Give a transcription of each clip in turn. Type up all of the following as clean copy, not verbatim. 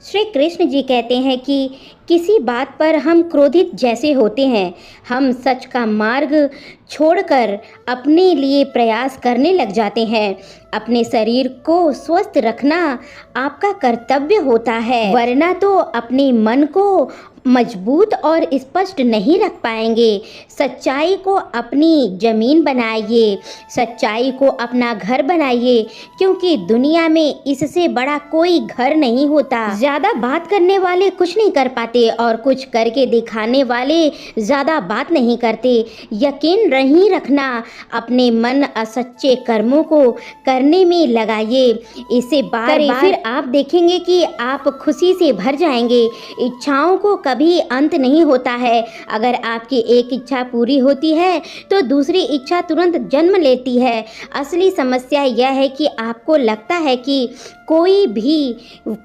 श्री कृष्ण जी कहते हैं कि किसी बात पर हम क्रोधित जैसे होते हैं, हम सच का मार्ग छोड़कर अपने लिए प्रयास करने लग जाते हैं। अपने शरीर को स्वस्थ रखना आपका कर्तव्य होता है, वरना तो अपने मन को मजबूत और स्पष्ट नहीं रख पाएंगे। सच्चाई को अपनी जमीन बनाइए, सच्चाई को अपना घर बनाइए, क्योंकि दुनिया में इससे बड़ा कोई घर नहीं होता। ज़्यादा बात करने वाले कुछ नहीं कर पाते और कुछ करके दिखाने वाले ज़्यादा बात नहीं करते। यकीन नहीं रखना, अपने मन असच्चे कर्मों को करने में लगाइए। इसे बार बार फिर आप देखेंगे कि आप खुशी से भर जाएंगे। इच्छाओं को कभी अंत नहीं होता है। अगर आपकी एक इच्छा पूरी होती है तो दूसरी इच्छा तुरंत जन्म लेती है। असली समस्या यह है कि आपको लगता है कि कोई भी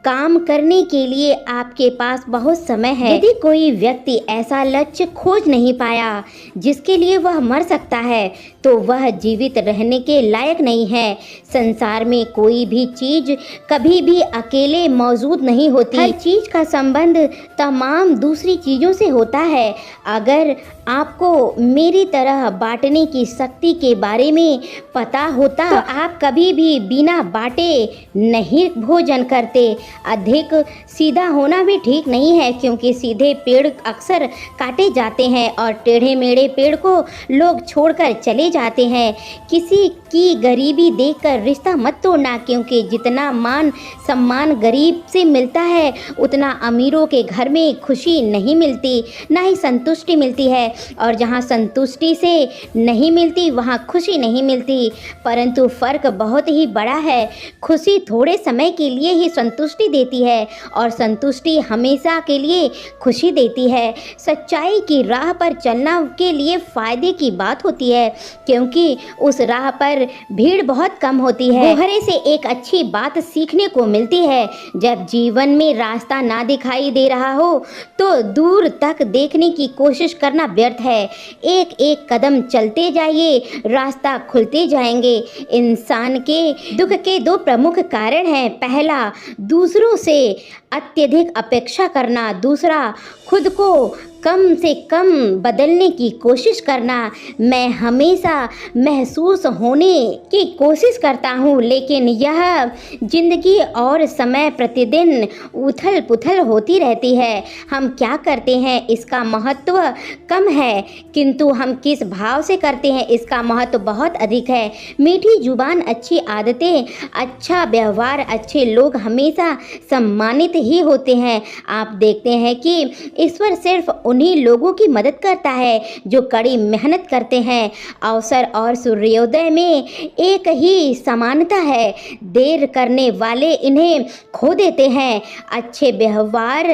काम करने के लिए आपके पास बहुत समय है। यदि कोई व्यक्ति ऐसा लक्ष्य खोज नहीं पाया जिसके लिए वह मर सकता है, तो वह जीवित रहने के लायक नहीं है। संसार में कोई भी चीज कभी भी अकेले मौजूद नहीं होती। हर चीज का संबंध तमाम दूसरी चीजों से होता है। अगर आपको मेरी तरह बांटने की शक्ति के बारे में पता होता तो आप कभी भी बिना बांटे नहीं भोजन करते। अधिक सीधा होना भी ठीक नहीं है, क्योंकि सीधे पेड़ अक्सर काटे जाते हैं और टेढ़े मेढ़े पेड़ को लोग छोड़कर चले जाते हैं। किसी की गरीबी देखकर रिश्ता मत तोड़ना, क्योंकि जितना मान सम्मान गरीब से मिलता है उतना अमीरों के घर में खुशी नहीं मिलती, ना ही संतुष्टि मिलती है। और जहाँ संतुष्टि से नहीं मिलती वहाँ खुशी नहीं मिलती। परंतु फ़र्क बहुत ही बड़ा है। खुशी थोड़े समय के लिए ही संतुष्टि देती है और संतुष्टि हमेशा के लिए खुशी देती है। सच्चाई की राह पर चलना के लिए फ़ायदे की बात होती है, क्योंकि उस राह पर भीड़ बहुत कम होती है। गोहरे से एक अच्छी बात सीखने को मिलती है। जब जीवन में रास्ता ना दिखाई दे रहा हो तो दूर तक देखने की कोशिश करना व्यर्थ है। एक एक कदम चलते जाइए, रास्ता खुलते जाएंगे। इंसान के दुख के दो प्रमुख कारण हैं। पहला, दूसरों से अत्यधिक अपेक्षा करना। दूसरा, खुद को कम से कम बदलने की कोशिश करना। मैं हमेशा महसूस होने की कोशिश करता हूँ, लेकिन यह जिंदगी और समय प्रतिदिन उथल पुथल होती रहती है। हम क्या करते हैं इसका महत्व कम है, किंतु हम किस भाव से करते हैं इसका महत्व बहुत अधिक है। मीठी जुबान, अच्छी आदतें, अच्छा व्यवहार, अच्छे लोग हमेशा सम्मानित ही होते हैं। आप देखते हैं कि ईश्वर सिर्फ उन्हीं लोगों की मदद करता है जो कड़ी मेहनत करते हैं। अवसर और सूर्योदय में एक ही समानता है। देर करने वाले इन्हें खो देते हैं। अच्छे व्यवहार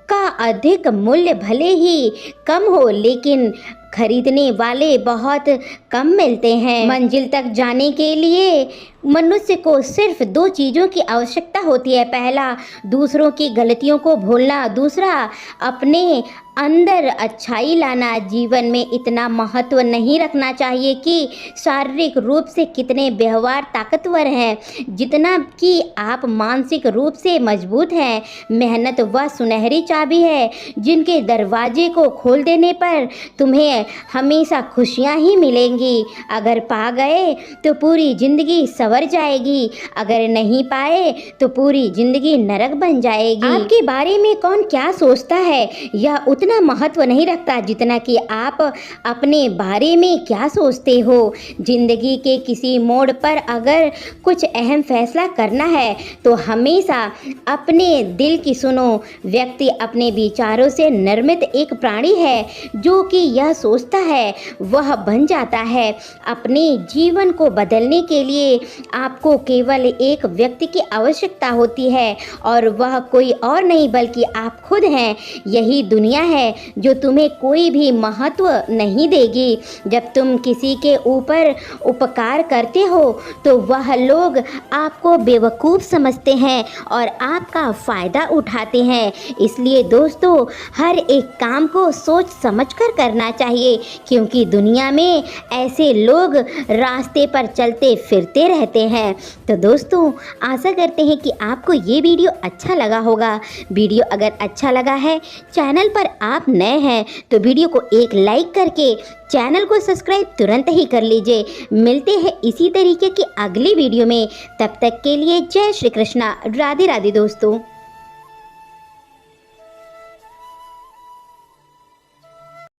का अधिक मूल्य भले ही कम हो, लेकिन खरीदने वाले बहुत कम मिलते हैं। मंजिल तक जाने के लिए मनुष्य को सिर्फ दो चीज़ों की आवश्यकता होती है। पहला, दूसरों की गलतियों को भूलना। दूसरा, अपने अंदर अच्छाई लाना। जीवन में इतना महत्व नहीं रखना चाहिए कि शारीरिक रूप से कितने व्यवहार ताकतवर हैं, जितना कि आप मानसिक रूप से मजबूत हैं। मेहनत वह सुनहरी चाबी है जिनके दरवाजे को खोल देने पर तुम्हें हमेशा खुशियाँ ही मिलेंगी। अगर पा गए तो पूरी ज़िंदगी संवर जाएगी, अगर नहीं पाए तो पूरी ज़िंदगी नरक बन जाएगी। आपके बारे में कौन क्या सोचता है यह उतना महत्व नहीं रखता जितना कि आप अपने बारे में क्या सोचते हो। ज़िंदगी के किसी मोड़ पर अगर कुछ अहम फैसला करना है तो हमेशा अपने दिल की सुनो। व्यक्ति अपने विचारों से निर्मित एक प्राणी है। जो कि यह सोचता है वह बन जाता है। अपने जीवन को बदलने के लिए आपको केवल एक व्यक्ति की आवश्यकता होती है, और वह कोई और नहीं बल्कि आप खुद हैं। यही दुनिया है जो तुम्हें कोई भी महत्व नहीं देगी। जब तुम किसी के ऊपर उपकार करते हो तो वह लोग आपको बेवकूफ़ समझते हैं और आपका फ़ायदा उठाते हैं। इसलिए दोस्तों, हर एक काम को सोच समझकर करना चाहिए, क्योंकि दुनिया में ऐसे लोग रास्ते पर चलते फिरते रहते रहते हैं। तो दोस्तों, आशा करते हैं कि आपको ये वीडियो अच्छा लगा होगा। वीडियो अगर अच्छा लगा है, चैनल पर आप नए हैं तो वीडियो को एक लाइक करके चैनल को सब्सक्राइब तुरंत ही कर लीजिए। मिलते हैं इसी तरीके की अगली वीडियो में, तब तक के लिए जय श्री कृष्णा, राधे राधे दोस्तों।